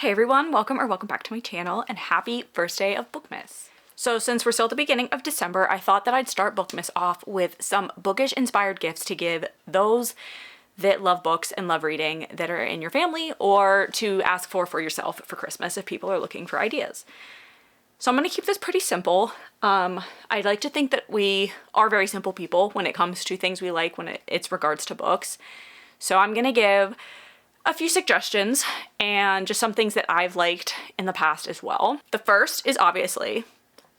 Hey everyone, welcome back to my channel and happy first day of Bookmas. So since we're still at the beginning of December, I thought that I'd start Bookmas off with some bookish inspired gifts to give those that love books and love reading that are in your family, or to ask for yourself for Christmas if people are looking for ideas. So I'm going to keep this pretty simple. I'd like to think that we are very simple people when it comes to things we like when it's regards to books. So I'm going to give a few suggestions and just some things that I've liked in the past as well. The first is obviously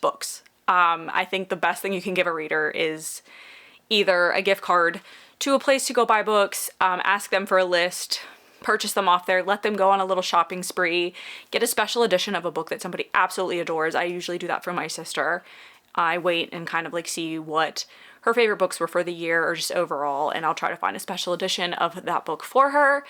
books. I think the best thing you can give a reader is either a gift card to a place to go buy books, ask them for a list, purchase them off there, let them go on a little shopping spree, get a special edition of a book that somebody absolutely adores. I usually do that for my sister. I wait and kind of like see what her favorite books were for the year or just overall, and I'll try to find a special edition of that book for her.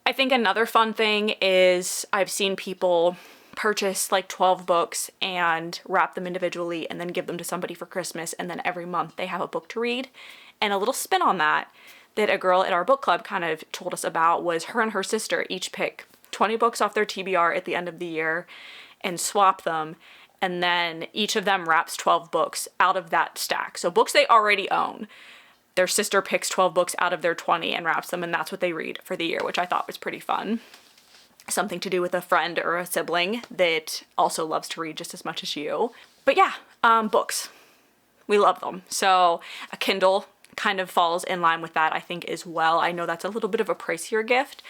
I think another fun thing is I've seen people purchase like 12 books and wrap them individually and then give them to somebody for Christmas, and then every month they have a book to read. And a little spin on that a girl at our book club kind of told us about was her and her sister each pick 20 books off their TBR at the end of the year and swap them, and then each of them wraps 12 books out of that stack. So books they already own. Their sister picks 12 books out of their 20 and wraps them, and that's what they read for the year, which I thought was pretty fun. Something to do with a friend or a sibling that also loves to read just as much as you. But yeah, books. We love them. So a Kindle kind of falls in line with that, I think, as well. I know that's a little bit of a pricier gift,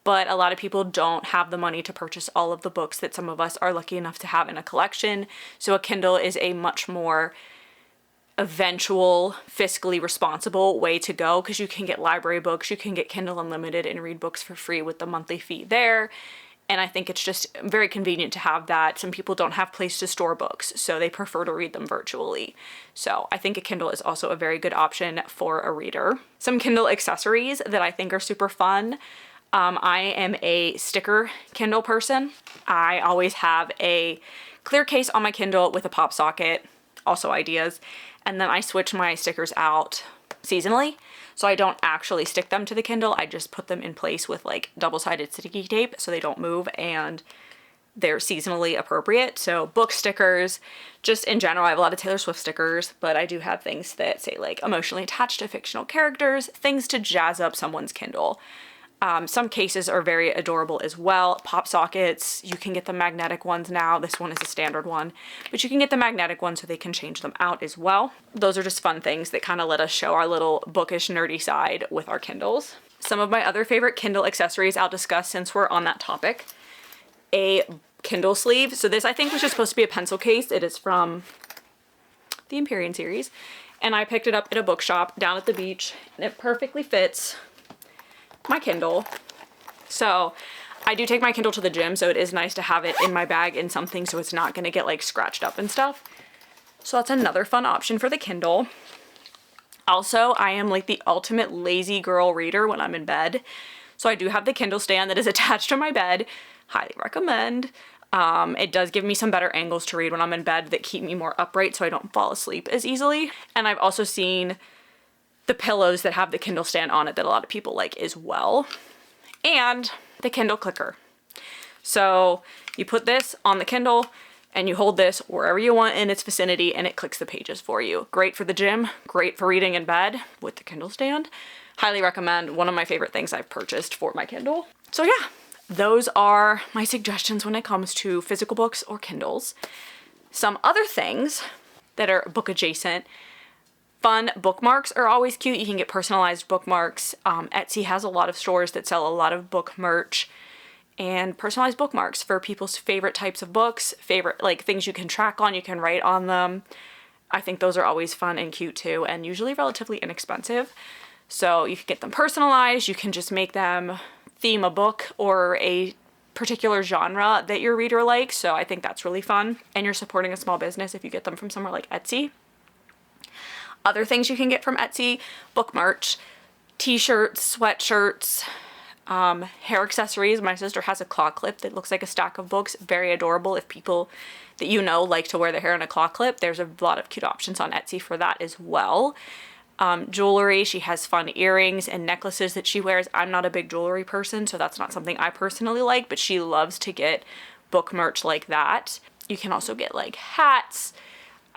but a lot of people don't have the money to purchase all of the books that some of us are lucky enough to have in a collection. So a Kindle is a much more eventual, fiscally responsible way to go, because you can get library books, you can get Kindle Unlimited and read books for free with the monthly fee there. And I think it's just very convenient to have that. Some people don't have place to store books, so they prefer to read them virtually. So I think a Kindle is also a very good option for a reader. Some Kindle accessories that I think are super fun. I am a sticker Kindle person. I always have a clear case on my Kindle with a pop socket, also ideas. And then I switch my stickers out seasonally. So I don't actually stick them to the Kindle. I just put them in place with like double-sided sticky tape so they don't move and they're seasonally appropriate. So book stickers, just in general, I have a lot of Taylor Swift stickers, but I do have things that say like emotionally attached to fictional characters, things to jazz up someone's Kindle. Some cases are very adorable as well. Pop sockets, you can get the magnetic ones now. This one is a standard one, but you can get the magnetic ones so they can change them out as well. Those are just fun things that kind of let us show our little bookish nerdy side with our Kindles. Some of my other favorite Kindle accessories I'll discuss since we're on that topic. A Kindle sleeve. So this I think was just supposed to be a pencil case. It is from the Empyrean series, and I picked it up at a bookshop down at the beach, and it perfectly fits my Kindle. So I do take my Kindle to the gym, so it is nice to have it in my bag in something so it's not gonna get like scratched up and stuff. So that's another fun option for the Kindle. Also, I am like the ultimate lazy girl reader when I'm in bed. So I do have the Kindle stand that is attached to my bed. Highly recommend. It does give me some better angles to read when I'm in bed that keep me more upright so I don't fall asleep as easily. And I've also seen the pillows that have the Kindle stand on it that a lot of people like as well. And the Kindle clicker. So you put this on the Kindle and you hold this wherever you want in its vicinity and it clicks the pages for you. Great for the gym, great for reading in bed with the Kindle stand. Highly recommend. One of my favorite things I've purchased for my Kindle. So yeah, those are my suggestions when it comes to physical books or Kindles. Some other things that are book adjacent. Fun bookmarks are always cute. You can get personalized bookmarks. Etsy has a lot of stores that sell a lot of book merch and personalized bookmarks for people's favorite types of books, favorite like things you can track on, you can write on them. I think those are always fun and cute too, and usually relatively inexpensive. So you can get them personalized. You can just make them theme a book or a particular genre that your reader likes. So I think that's really fun. And you're supporting a small business if you get them from somewhere like Etsy. Other things you can get from Etsy: book merch, t-shirts, sweatshirts, hair accessories. My sister has a claw clip that looks like a stack of books. Very adorable. If people that you know like to wear their hair in a claw clip, there's a lot of cute options on Etsy for that as well. Jewelry. She has fun earrings and necklaces that she wears. I'm not a big jewelry person, so that's not something I personally like, but she loves to get book merch like that. You can also get like hats.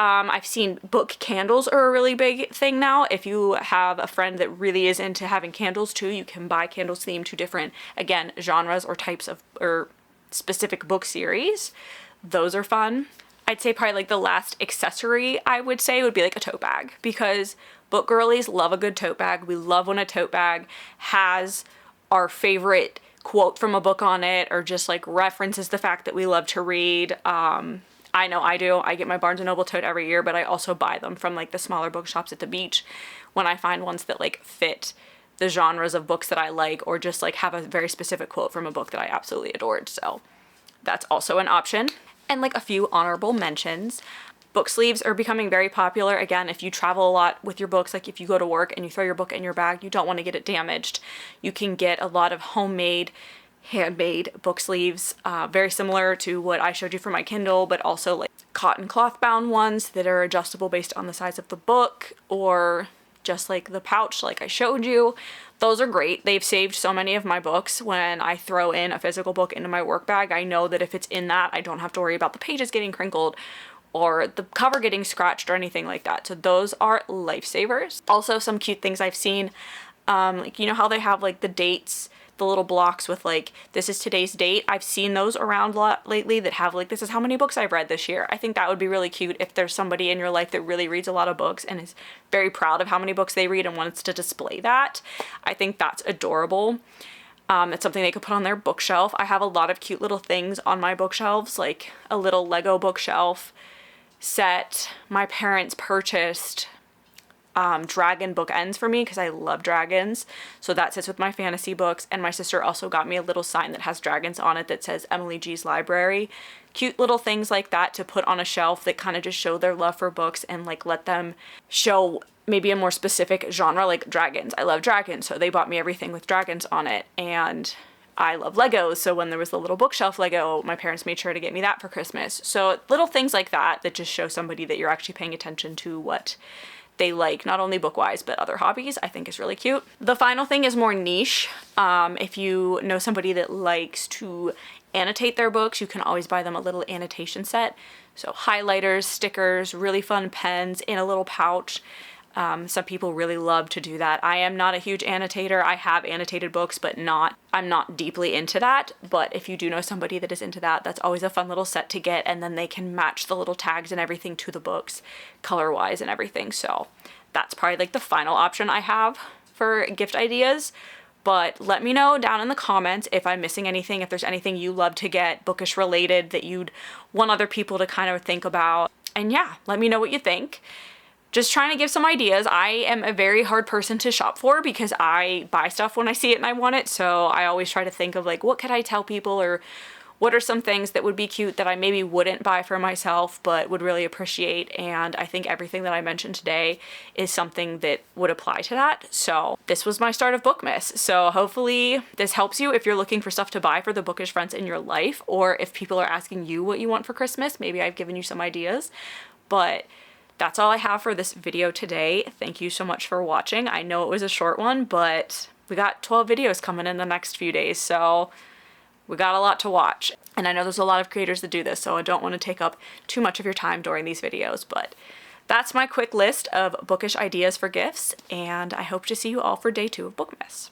I've seen book candles are a really big thing now. If you have a friend that really is into having candles too, you can buy candles themed to different, again, genres or types of, or specific book series. Those are fun. I'd say probably like the last accessory I would say would be like a tote bag, because book girlies love a good tote bag. We love when a tote bag has our favorite quote from a book on it, or just like references the fact that we love to read. I know I do. I get my Barnes & Noble tote every year, but I also buy them from like the smaller bookshops at the beach when I find ones that like fit the genres of books that I like, or just like have a very specific quote from a book that I absolutely adored. So that's also an option. And like a few honorable mentions. Book sleeves are becoming very popular. Again, if you travel a lot with your books, like if you go to work and you throw your book in your bag, you don't want to get it damaged. You can get a lot of homemade, handmade book sleeves, very similar to what I showed you for my Kindle, but also like cotton cloth bound ones that are adjustable based on the size of the book, or just like the pouch like I showed you. Those are great. They've saved so many of my books. When I throw in a physical book into my work bag, I know that if it's in that, I don't have to worry about the pages getting crinkled or the cover getting scratched or anything like that. So those are lifesavers. Also, some cute things I've seen, like, you know how they have like the dates, the little blocks with like, this is today's date. I've seen those around a lot lately that have like, this is how many books I've read this year. I think that would be really cute if there's somebody in your life that really reads a lot of books and is very proud of how many books they read and wants to display that. I think that's adorable. It's something they could put on their bookshelf. I have a lot of cute little things on my bookshelves, like a little Lego bookshelf set. My parents purchased dragon bookends for me because I love dragons, so that sits with my fantasy books. And my sister also got me a little sign that has dragons on it that says Emily G's Library. Cute little things like that to put on a shelf that kind of just show their love for books and like let them show maybe a more specific genre, like dragons. I love dragons, so they bought me everything with dragons on it. And I love Legos, so when there was the little bookshelf Lego, my parents made sure to get me that for Christmas. So little things like that that just show somebody that you're actually paying attention to what they like, not only book-wise, but other hobbies, I think is really cute. The final thing is more niche. If you know somebody that likes to annotate their books, you can always buy them a little annotation set. So highlighters, stickers, really fun pens in a little pouch. Some people really love to do that. I am not a huge annotator. I have annotated books, but I'm not deeply into that. But if you do know somebody that is into that, that's always a fun little set to get, and then they can match the little tags and everything to the books, color-wise and everything. So that's probably like the final option I have for gift ideas. But let me know down in the comments if I'm missing anything, if there's anything you love to get bookish related that you'd want other people to kind of think about. And yeah, let me know what you think. Just trying to give some ideas. I am a very hard person to shop for because I buy stuff when I see it and I want it. So I always try to think of like, what could I tell people, or what are some things that would be cute that I maybe wouldn't buy for myself but would really appreciate. And I think everything that I mentioned today is something that would apply to that. So this was my start of Bookmas. So hopefully this helps you if you're looking for stuff to buy for the bookish friends in your life, or if people are asking you what you want for Christmas, maybe I've given you some ideas. But that's all I have for this video today. Thank you so much for watching. I know it was a short one, but we got 12 videos coming in the next few days, so we got a lot to watch. And I know there's a lot of creators that do this, so I don't want to take up too much of your time during these videos, but that's my quick list of bookish ideas for gifts, and I hope to see you all for day 2 of Bookmas.